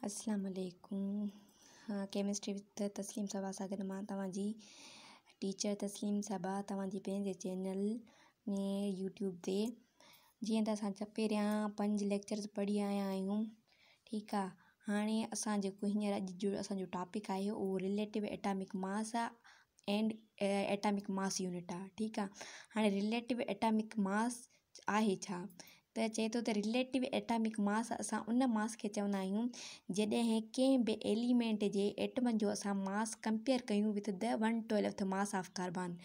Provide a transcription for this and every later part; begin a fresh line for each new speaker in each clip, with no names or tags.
अस्सलाम वालेकुम। Chemistry with तस्लीम सबा सां गॾु मां तव्हांजी टीचर तस्लीम सबा तव्हांजे पंहिंजे चैनल में यूट्यूब ते जीअं त असां पहिरियां 5 लेक्चर्स पढ़ी आया आहियूं। ठीकु आहे, हाणे असां जेको हींअर अॼु जो असांजो टॉपिक आहे उहो रिलेटिव एटॉमिक मास आहे एंड एटॉमिक मास यूनिट आहे। ठीकु आहे, हाणे रिलेटिव एटॉमिक मास आहे छा, त चए थो त रिलेटिव एटॉमिक मास असां उन मास खे चवंदा आहियूं जॾहिं कंहिं बि एलिमेंट जे एटमनि जो असां मास कंपेयर कयूं with the 1/12th mass of carbon.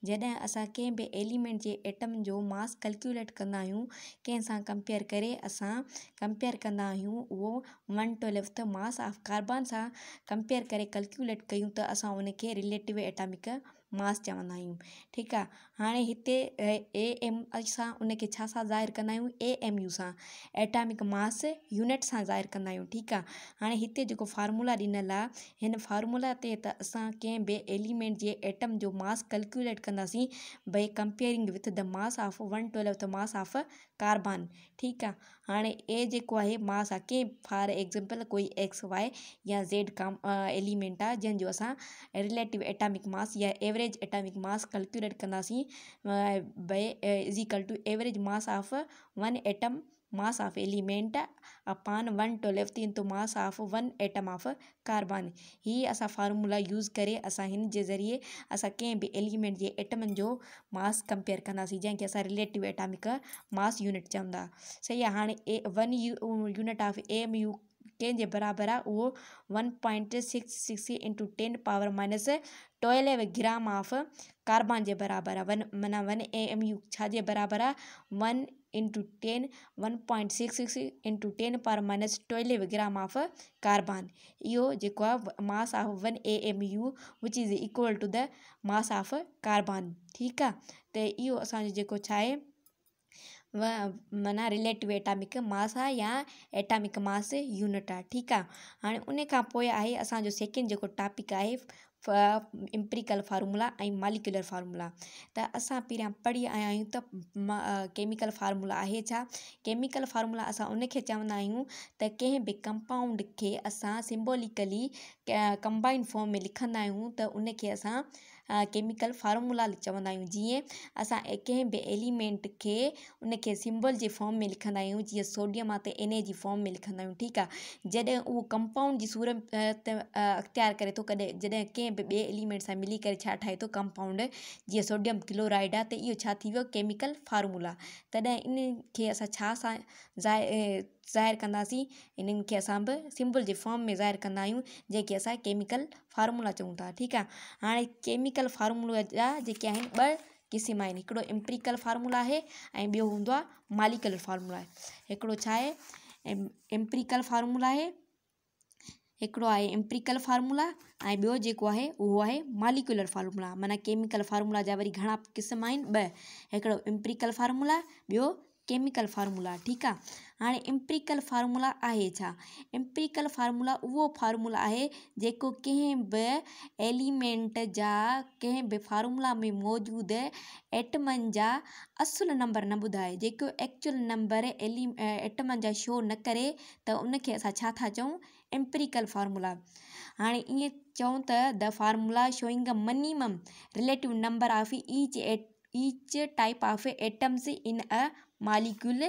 जॾहिं असां कंहिं बि एलिमेंट जे एटम जो मास कैलकुलेट कंदा आहियूं कंहिं सां कंपेयर करे, असां कंपेयर कंदा आहियूं उहो 1/12th मास ऑफ कार्बन सां कंपेयर करे कैलकुलेट कयूं त असां उनखे रिलेटिव एटॉमिक मास चवंदा आहियूं। ठीकु आहे, हाणे हिते AM असां उनखे छा सां ज़ाहिर कंदा आहियूं, AMU सां, एटॉमिक मास यूनिट सां ज़ाहिर कंदा आहियूं। ठीकु आहे, हाणे हिते जेको फार्मूला ॾिनल आहे हिन फार्मूला ते त असां कंहिं बि एलिमेंट जे एटम जो मास कैलकुलेट कंदासीं by comparing with the mass of 1/12th mass of carbon. ठीकु आहे, हाणे ए जेको आहे मास आहे कंहिं फॉर एग्ज़ाम्पल कोई XY या Z एलिमेंट आहे जंहिंजो असां रिलेटिव एटॉमिक मास या एवरेज एटॉमिक मास कैलकुलेट कंदासीं by is equal to average mass of one atom mass of element upon 1/12th into mass of one atom of carbon. हीअ असां formula use करे असां हिन जे ज़रिए असां कंहिं बि एलिमेंट जे एटमनि जो मास कंपेयर कंदासीं जंहिंखे असां रिलेटिव एटॉमिक मास यूनिट चवंदा। सही आहे, हाणे यूनिट ऑफ AMU कंहिंजे बराबरि आहे, उहो 1.66 इंटू 10⁻⁻12 ग्राम ऑफ कार्बन जे बराबरि आहे। माना 1 AMU छाजे बराबरि आहे, 1 into 10 1.66 into 10⁻12 gram of carbon. इहो जेको आहे mass of 1 AMU which is equal to the mass of carbon. ठीकु आहे, त इहो असांजो जेको छा आहे माना रिलेटिव एटॉमिक मास आहे या एटॉमिक मास यूनिट आहे। ठीकु आहे, हाणे उन खां पोइ आहे असांजो सेकेंड जेको टॉपिक आहे एम्पिरिकल फार्मूला ऐं मॉलिक्यूलर फार्मूला। त असां पहिरियां पढ़ी आया आहियूं त केमिकल फार्मूला आहे छा। केमिकल फार्मूला असां उनखे चवंदा आहियूं त कंहिं बि कंपाउंड खे असां सिम्बोलिकली कंबाइंड फॉर्म में लिखंदा आहियूं त उनखे असां केमिकल फार्मूला चवंदा आहियूं। जीअं असां कंहिं बि एलिमेंट खे उनखे सिम्बल जे फॉर्म में लिखंदा आहियूं, जीअं सोडियम आहे त Na जी फॉर्म में लिखंदा आहियूं। ठीकु आहे, जॾहिं उहो कंपाउंड जी सूरत अख़्तियार करे थो, जॾहिं कंहिं बि ॿिए एलिमेंट सां मिली करे छा ठाहे थो कंपाउंड, जीअं सोडियम क्लोराइड आहे, त इहो छा थी वियो केमिकल फार्मूला। तॾहिं इन खे असां छा सां ज़ाहिर कंदासीं, इन्हनि खे असां बि सिम्बल जे फॉर्म में ज़ाहिर कंदा आहियूं जंहिंखे असां केमिकल फार्मूला चऊं था। ठीकु आहे, हाणे केमिकल फार्मूला जा जेके आहिनि 2 क़िस्म आहिनि, हिकिड़ो एम्पिरिकल फार्मूला आहे ऐं ॿियो हूंदो आहे मॉलिक्यूलर फार्मूला। हिकिड़ो छा आहे एम्पिरिकल फार्मूला आहे, हिकिड़ो आहे एम्पिरिकल फार्मूला ऐं ॿियो जेको आहे उहो आहे मॉलिक्यूलर फार्मूला। माना केमिकल फार्मूला जा वरी घणा क़िस्म आहिनि 2, हिकिड़ो एम्पिरिकल फार्मूला, ॿियो केमिकल फार्मूला। ठीकु आहे, हाणे एम्पिरिकल फार्मूला आहे छा। एम्पिरिकल फार्मूला उहो फार्मूला आहे जेको कंहिं बि एलिमेंट जा कंहिं बि फार्मूला में मौजूदु एटमनि जा असुलु नंबर न ॿुधाए, जेको एक्चुअल नंबर एटमनि जा शो न करे, त उनखे असां छा था चऊं, एम्पिरिकल फार्मूला। हाणे ईअं चऊं त the formula showing a minimum relative number of each type of atoms in a molecule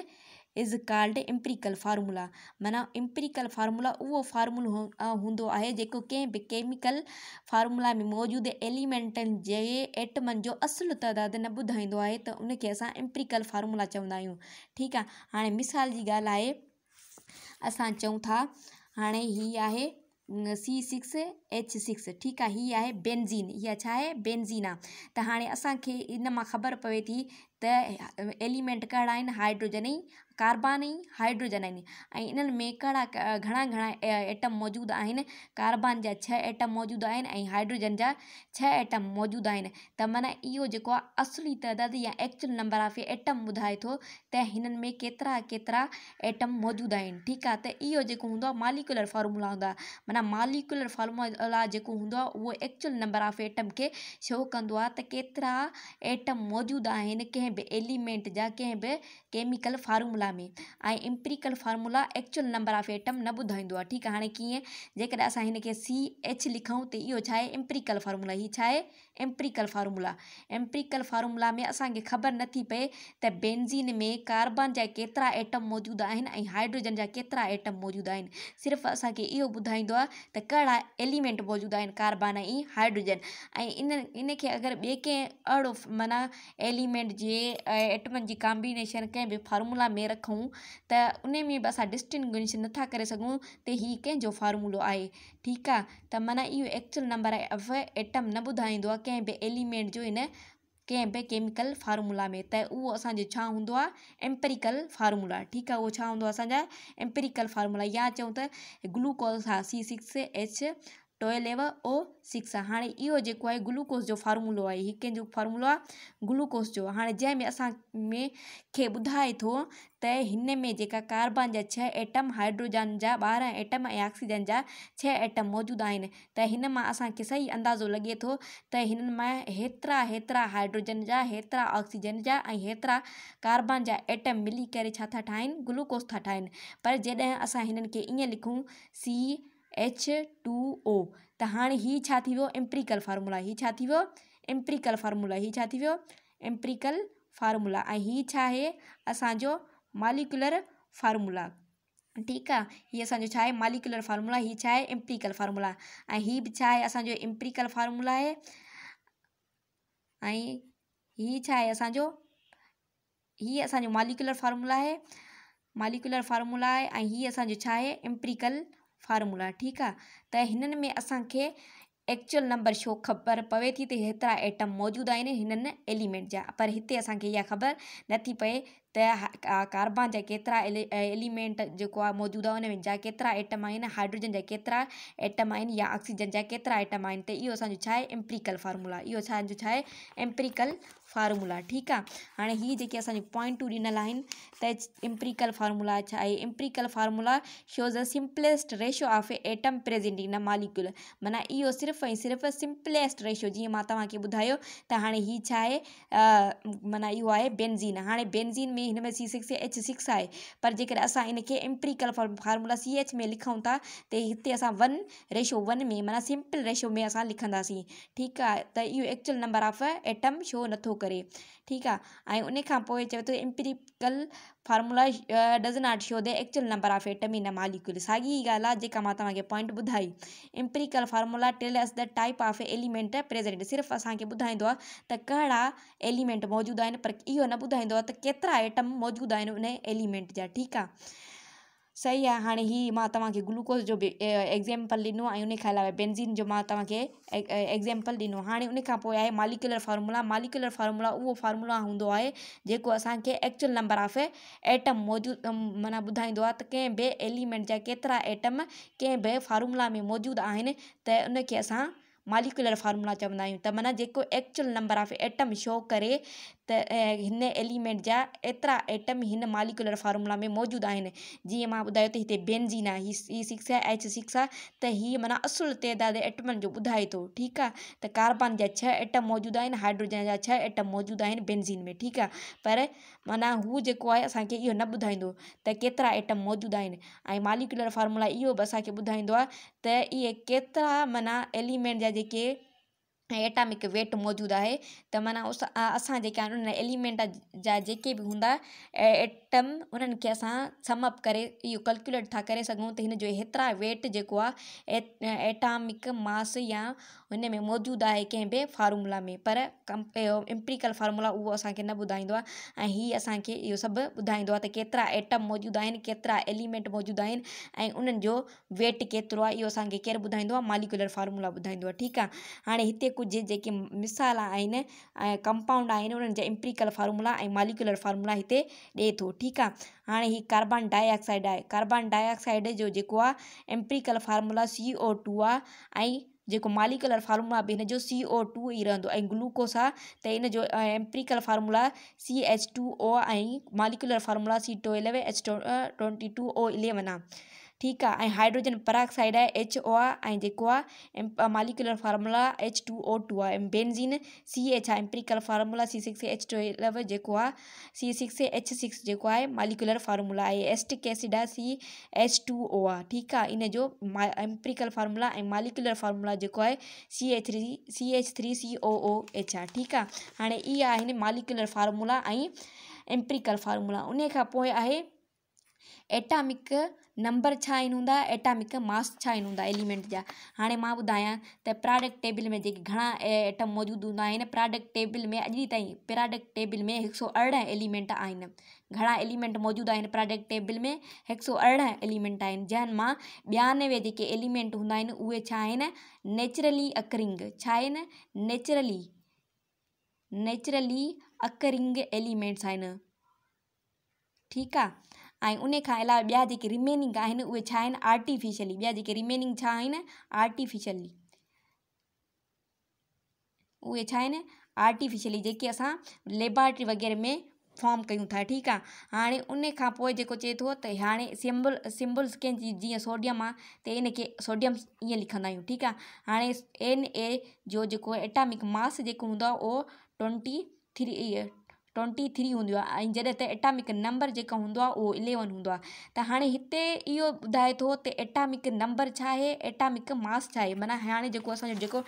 is called empirical formula. माना एम्पिरिकल फार्मूला उहो फार्मूलो हूंदो आहे जेको कंहिं बि केमिकल फार्मूला में मौजूदु एलिमेंटनि जे एटमनि जो असुलु तइदादु न ॿुधाईंदो आहे, त उनखे असां एम्पिरिकल फार्मूला चवंदा आहियूं। ठीकु आहे, हाणे मिसाल जी ॻाल्हि आहे, असां चऊं था हाणे हीअ आहे C6H6। ठीकु आहे, हीअ आहे बेंज़ीन, हीअ छा आहे बेंज़ीन आहे। त हाणे असांखे इन मां ख़बर पवे थी त एलिमेंट कहिड़ा आहिनि, हाइड्रोजन ऐं कार्बन ऐं हाइड्रोजन आहिनि, ऐं इन्हनि में घणा एटम मौजूदु आहिनि। कार्बन जा 6 एटम मौजूदु आहिनि ऐं हाइड्रोजन जा 6 एटम मौजूदु आहिनि। त माना इहो जेको आहे असली तइदादु या एक्चुअल नंबर ऑफ एटम ॿुधाए थो त हिननि में केतिरा एटम मौजूदु आहिनि। ठीकु आहे, त इहो जेको हूंदो आहे मॉलिक्यूलर फार्मूला हूंदो आहे। माना मॉलिक्यूलर फार्मूला जेको हूंदो आहे उहो एक्चुअल नंबर ऑफ एटम खे शो कंदो आहे त केतिरा एटम मौजूदु आहिनि कंहिं कंहिं बि एलिमेंट जा कंहिं बि केमिकल फार्मूला में। ऐं empirical formula actual number of atom न ॿुधाईंदो आहे। ठीकु आहे, हाणे कीअं जेकॾहिं असां हिन खे CH लिखूं त इहो छा आहे एम्पिरिकल फार्मूला। हीअ छा आहे एम्पिरिकल फार्मूला। एम्पिरिकल फार्मूला में असांखे ख़बर नथी पए त बेंज़ीन में कार्बन जा केतिरा एटम मौजूदु आहिनि ऐं हाइड्रोजन जा केतिरा एटम मौजूदु आहिनि। सिर्फ़ु असांखे इहो ॿुधाईंदो आहे त कहिड़ा एलिमेंट मौजूदु आहिनि कार्बन ऐं हाइड्रोजन। ऐं इन खे अगरि ॿिए कंहिं अहिड़ो माना एलिमेंट जे एटमनि जी कॉम्बिनेशन कंहिं बि फार्मूला में रखूं त उन में बि असां डिस्टिंग्विश नथा करे सघूं त हीअ कंहिंजो फार्मूलो आहे। ठीकु आहे, त माना इहो एक्चुअल नंबर ऑफ एटम न ॿुधाईंदो आहे कंहिं बि एलिमेंट जो इन कंहिं बि केमिकल फार्मूला में। त उहो असांजो छा हूंदो आहे एम्पिरिकल फार्मूला। ठीकु आहे, उहो छा हूंदो आहे असांजा एम्पिरिकल फार्मूला। या चऊं त ग्लूकोस हा C6H12O6 आहे। हाणे इहो जेको आहे ग्लूकोस जो फार्मूलो आहे। हीअ कंहिंजो फार्मूलो आहे ग्लूकोस जो। हाणे जंहिंमें असां में खे ॿुधाए थो त हिन में जेका कार्बन जा 6 एटम, हाइड्रोजन जा 12 एटम ऐं ऑक्सीजन जा 6 एटम मौजूदु आहिनि। त हिन मां असांखे सही अंदाज़ो लॻे थो त हिननि मां हेतिरा हाइड्रोजन जा, हेतिरा ऑक्सीजन जा ऐं हेतिरा कार्बन जा एटम मिली करे छा था ठाहिनि ग्लूकोस था ठाहिनि। पर जॾहिं असां हिननि खे ईअं लिखूं CH2O त हाणे हीअ छा थी वियो एम्पिरिकल फार्मूला। हीअ छा थी वियो एम्पिरिकल फार्मूला। हीअ छा थी वियो एम्पिरिकल फार्मूला। ऐं हीअ छा आहे असांजो मॉलिक्यूलर फार्मूला। ठीकु आहे, हीअ असांजो छा आहे मॉलिक्यूलर फार्मूला। हीअ छा आहे एम्पिरिकल फार्मूला। ऐं हीअ बि छा आहे असांजो एम्पिरिकल फार्मूला आहे। ऐं हीअ छा आहे असांजो हीअ असांजो मॉलिक्यूलर फार्मूला आहे। मॉलिक्यूलर फार्मूला आहे ऐं हीअ असांजो छा आहे एम्पिरिकल फार्मूला। ठीकु आहे, त हिननि में असांखे एक्चुअल नंबर छो ख़बर पवे थी त हेतिरा एटम मौजूदु आहिनि हिननि एलिमेंट जा। पर हिते असांखे इहा ख़बर नथी पए त कार्बन जा केतिरा एलिमेंट जेको आहे मौजूदु आहे उन में जा केतिरा एटम आहिनि, हाइड्रोजन जा केतिरा एटम आहिनि या ऑक्सीजन जा केतिरा एटम आहिनि। त इहो असांजो छा आहे एम्पिरिकल फार्मूला। इहो असांजो छा आहे एम्पिरिकल फार्मूला। ठीकु आहे, हाणे हीअ जेके असांजी पॉइंटूं ॾिनल आहिनि त एम्पिरिकल फार्मूला छा आहे। Empirical formula shows the simplest ratio of atom present in a molecule. माना इहो सिर्फ़ु ऐं सिर्फ़ु सिंपलेस्ट रेशो जीअं मां तव्हांखे ॿुधायो त हाणे हीअ छा आहे माना इहो आहे बेंज़ीन। हाणे बेंज़ीन में हिन में C6H6 आहे। पर जेकॾहिं असां इन खे एम्पिरिकल फार्मूला CH में लिखूं था त हिते असां 1:1 में माना सिंपल रेशो में असां लिखंदासीं। ठीकु आहे, त इहो actual number of atom show नथो करे। ठीकु आहे, ऐं उन खां पोइ चवे थो empirical formula does not show the actual number of atom in a molecule. साॻी ॻाल्हि आहे जेका मां तव्हांखे पॉइंट ॿुधाई। Empirical formula tell us the type of element present. सिर्फ़ु असांखे ॿुधाईंदो आहे त कहिड़ा एलिमेंट मौजूदु आहिनि, पर इहो न ॿुधाईंदो आहे त केतिरा एटम मौजूदु आहिनि उन एलिमेंट जा। ठीकु आहे, सही आहे। हाणे हीअ मां तव्हांखे ग्लूकोस जो बि एग्ज़ाम्पल ॾिनो ऐं उन खां अलावा बेंज़ीन जो मां तव्हांखे एग्ज़ाम्पल ॾिनो। हाणे उन खां पोइ आहे मॉलिक्यूलर फार्मूला। मॉलिक्यूलर फार्मूला उहो फार्मूला हूंदो आहे जेको असांखे एक्चुअल नंबर ऑफ एटम मौजूदु माना ॿुधाईंदो आहे त कंहिं बि एलिमेंट जा केतिरा एटम कंहिं बि फार्मूला में मौजूदु आहिनि त उनखे असां मॉलिक्यूलर फार्मूला चवंदा आहियूं। त माना जेको actual number of atom show करे त हिन एलिमेंट जा एतिरा एटम हिन मॉलिक्यूलर फार्मूला में मौजूदु आहिनि। जीअं मां ॿुधायो त हिते बेंज़ीन आहे, हीअ C6H6 आहे, त हीअ माना असुलु तइदाद एटमनि जो ॿुधाए थो। ठीकु आहे, त कार्बन जा 6 एटम मौजूदु आहिनि, हाइड्रोजन जा 6 एटम मौजूदु आहिनि बेंज़ीन में। ठीकु आहे, पर माना हू जेको आहे असांखे इहो न ॿुधाईंदो त केतिरा एटम मौजूदु आहिनि। ऐं मॉलिक्यूलर फार्मूला इहो बि असांखे ॿुधाईंदो आहे त इहे केतिरा माना एलिमेंट जा जेके एटॉमिक वेट मौजूदु आहे। त माना असां जेके आहिनि उन एलिमेंट जा जेके बि हूंदा एटम उन्हनि खे असां समअप करे इहो कैलकुलेट था करे सघूं त हिन जो हेतिरा वेट जेको आहे एटॉमिक मास या हुन में मौजूदु आहे कंहिं बि फार्मूला में। पर एम्पिरिकल फार्मूला उहो असांखे न ॿुधाईंदो आहे। ऐं हीअ असांखे इहो सभु ॿुधाईंदो आहे त केतिरा एटम मौजूदु आहिनि, केतिरा एलिमेंट मौजूदु आहिनि ऐं उन्हनि जो वेट केतिरो आहे। इहो असांखे केरु ॿुधाईंदो आहे मॉलिक्यूलर फार्मूला ॿुधाईंदो आहे। ठीकु आहे, हाणे हिते कुझु जेके मिसाल आहिनि ऐं कंपाउंड आहिनि उन्हनि जा एम्पिरिकल फार्मूला ऐं मॉलिक्यूलर फार्मूला हिते ॾिए थो। ठीकु आहे, हाणे हीअ कार्बन डाइऑक्साइड आहे। कार्बन डाइऑक्साइड जो जेको आहे एम्पिरिकल फार्मूला CO2 आहे ऐं जेको मॉलिक्यूलर फार्मूला बि हिन जो CO2 ई रहंदो। ऐं ग्लूकोस आहे त इन जो एम्पिरिकल फार्मूला CH2O ऐं मॉलिक्यूलर फार्मूला C12H22O11 आहे। ठीकु आहे। ऐं हाइड्रोजन पेरोक्साइड आहे HO आहे। ऐं जेको आहे मालिकुलर फार्मूला H2O2 आहे। ऐं बेंज़ीन CH आहे, एम्पिरिकल फार्मूला C6H12 जेको आहे C6H6 जेको आहे मालिकुलर फार्मूला आहे। एस्टिक एसिड आहे CH2O आहे। ठीकु आहे, इन जो एम्पिरिकल फार्मूला ऐं मालिकुलर फार्मूला जेको आहे CH3COOH आहे। ठीकु आहे, हाणे इहे आहिनि मालिकुलर फार्मूला ऐं एम्पिरिकल फार्मूला। उन खां पोइ आहे एटामिक नंबर छा आहिनि हूंदा, एटामिक मास छा आहिनि हूंदा एलिमेंट जा। हाणे मां ॿुधायां त पीरियोडिक टेबल में जेके घणा एटम मौजूदु हूंदा आहिनि। पीरियोडिक टेबल में अॼु ताईं पीरियोडिक टेबल में 118 एलिमेंट आहिनि। घणा एलिमेंट मौजूदु आहिनि पीरियोडिक टेबल में? 118 एलिमेंट आहिनि, जंहिं मां 92 जेके एलिमेंट हूंदा आहिनि उहे छा आहिनि, नेचुरली अकरिंग। छा आहिनि? नेचुरली अकरिंग एलिमेंट्स आहिनि। ठीकु आहे, ऐं उन खां अलावा ॿिया जेके रिमेनिंग आहिनि उहे छा आहिनि, आर्टिफिशियली। ॿिया जेके रिमेनिंग छा आहिनि, आर्टिफिशियली। उहे छा आहिनि, आर्टिफिशियली, जेके असां लेबॉरेटरी वग़ैरह में फॉर्म कयूं था। ठीकु आहे, हाणे उन खां पोइ जेको चए थो त हाणे सिम्बल्स कंहिं जीअं सोडियम आहे त इन खे सोडियम ईअं लिखंदा आहियूं। ठीकु आहे, हाणे Na जो जेको एटामिक मास जेको हूंदो आहे उहो 23 हूंदो आहे। ऐं जॾहिं त एटामिक नंबर जेको हूंदो आहे उहो 11 हूंदो आहे। त हाणे हिते इहो ॿुधाए थो त एटामिक नंबर छा आहे, एटामिक मास छा आहे। माना हाणे जेको असांजो जेको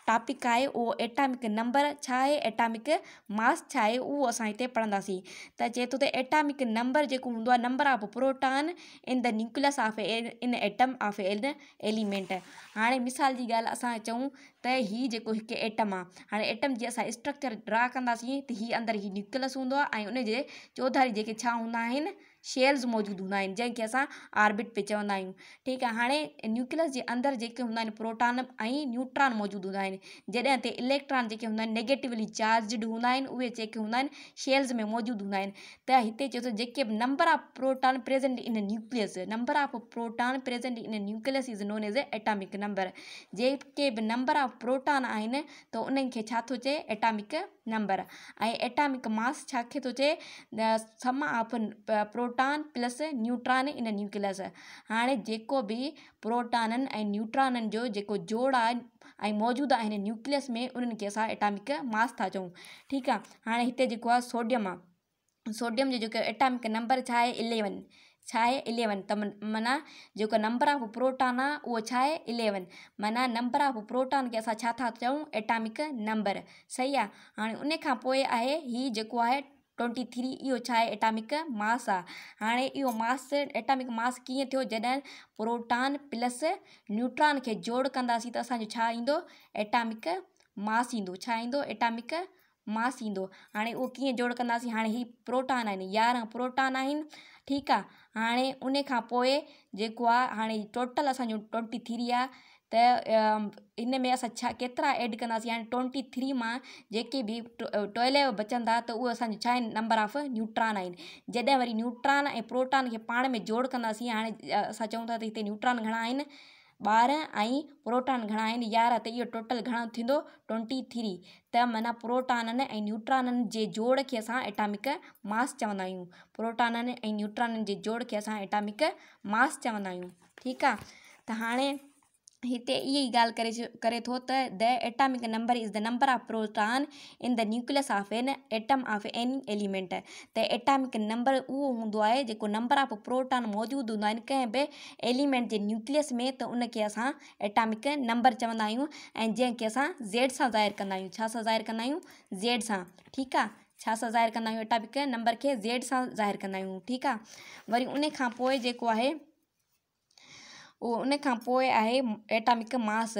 टॉपिक आहे उहो एटामिक नंबर छा आहे, एटामिक मास छा आहे, उहो असां हिते पढ़ंदासीं। त चए थो त एटामिक नंबर जेको हूंदो आहे, number of proton in the nucleus of इन एटम ऑफ एन एलिमेंट। हाणे मिसाल जी ॻाल्हि असां चऊं त हीअ जेको हिकु एटम आहे, हाणे एटम जी असां स्ट्रक्चर ड्रा कंदासीं त हीअ अंदरि हीअ न्यूक्लियस हूंदो आहे ऐं उनजे चौधारी जेके छा हूंदा आहिनि, शेल्स मौजूदु हूंदा आहिनि, जंहिंखे असां ऑर्बिट पे चवंदा आहियूं। ठीकु आहे, हाणे न्यूक्लियस जे अंदरि जेके हूंदा आहिनि प्रोटॉन ऐं न्यूट्रॉन मौजूदु हूंदा आहिनि। जॾहिं ते इलेक्ट्रॉन जेके हूंदा आहिनि नेगेटिवली चार्जड हूंदा आहिनि, उहे जेके हूंदा आहिनि शेल्स में मौजूदु हूंदा आहिनि। त हिते चए थो जेके बि number of proton present in nucleus, number of proton present in nucleus is known as atomic number. जेके बि नंबर ऑफ प्रोटॉन आहिनि त उन्हनि खे छा थो चए, एटामिक नंबर। ऐं एटामिक मास छा खे थो चए, the sum of proton plus neutron in nucleus. हाणे जेको बि प्रोटॉननि ऐं न्यूट्रॉननि जो जेको जोड़ आहे ऐं मौजूदु आहिनि न्यूक्लियस में, उन्हनि खे असां एटामिक मास था चऊं। ठीकु आहे, हाणे हिते जेको आहे सोडियम आहे, सोडियम जो जेको एटामिक नंबर छा आहे, 11। छा आहे, 11। त माना जेको नंबर ऑफ प्रोटॉन आहे उहो छा आहे, 11। माना नंबर ऑफ प्रोटॉन खे असां छा था चऊं, एटामिक नंबर। सही आहे, हाणे उन खां पोइ आहे हीअ जेको आहे 23, इहो छा आहे, एटामिक मास आहे। हाणे इहो मास, एटामिक मास कीअं थियो, जॾहिं प्रोटॉन प्लस न्यूट्रॉन खे जोड़ कंदासीं त असांजो छा ईंदो, एटामिक मास ईंदो। छा ईंदो, एटामिक मास ईंदो। हाणे उहो कीअं जोड़ कंदासीं, हाणे हीअ प्रोटॉन आहिनि, 11 प्रोटॉन आहिनि। ठीकु आहे, हाणे उन खां पोइ जेको आहे, हाणे टोटल असांजो 23 आहे। त इन में असां छा केतिरा ऐड कंदासीं, हाणे 23 मां जेके बि 12 बचंदा त उहे असांजो छा आहिनि, नंबर ऑफ न्यूट्रॉन आहिनि। जॾहिं वरी न्यूट्रॉन ऐं प्रोटॉन खे पाण में जोड़ कंदासीं, हाणे असां चऊं था त हिते न्यूट्रॉन घणा आहिनि, 12 ऐं प्रोटॉन घणा आहिनि, 11। त इहो टोटल घणो थींदो, 23। त माना प्रोटॉननि ऐं न्यूट्रॉननि जे जोड़ खे असां एटामिक मास चवंदा आहियूं। प्रोटॉननि ऐं न्यूट्रॉननि जे जोड़ खे असां एटामिक मास चवंदा आहियूं। ठीकु आहे, त हाणे हिते इहा ई ॻाल्हि करे थो त the atomic number is the number of proton in the nucleus of an atom of any element. त एटामिक नंबर उहो हूंदो आहे जेको नंबर ऑफ प्रोटॉन मौजूदु हूंदा आहिनि कंहिं बि एलिमेंट जे न्यूक्लियस में, त उनखे असां एटामिक नंबर चवंदा आहियूं। ऐं जंहिंखे असां Z सां ज़ाहिर कंदा आहियूं। छा सां ज़ाहिर कंदा आहियूं, Z सां। ठीकु आहे, छा सां ज़ाहिर कंदा आहियूं, एटामिक नंबर खे Z सां ज़ाहिर कंदा आहियूं। ठीकु आहे, वरी उन खां पोइ जेको आहे उन खां पोइ आहे atomic mass.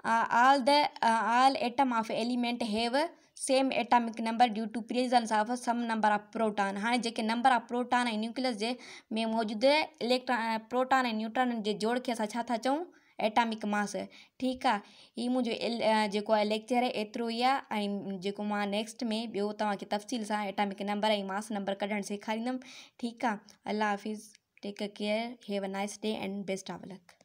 All atom of element have same atomic number due to presence of some number of proton. हाणे जेके नंबर ऑफ प्रोटॉन ऐं न्यूक्लियस जे में मौजूदु इलेक्ट्रॉन प्रोटॉन ऐं न्यूट्रॉन जे जोड़ खे असां छा था चऊं, एटामिक मास। ठीकु आहे, हीअ मुंहिंजो जेको आहे लेक्चर एतिरो ई आहे। ऐं जेको मां नेक्स्ट में ॿियो तव्हांखे तफ़सील सां एटामिक नंबर ऐं मास नंबर कढणु सेखारींदमि। ठीकु आहे, अल्लाह हाफ़िज़, take care, have a nice day and best of luck.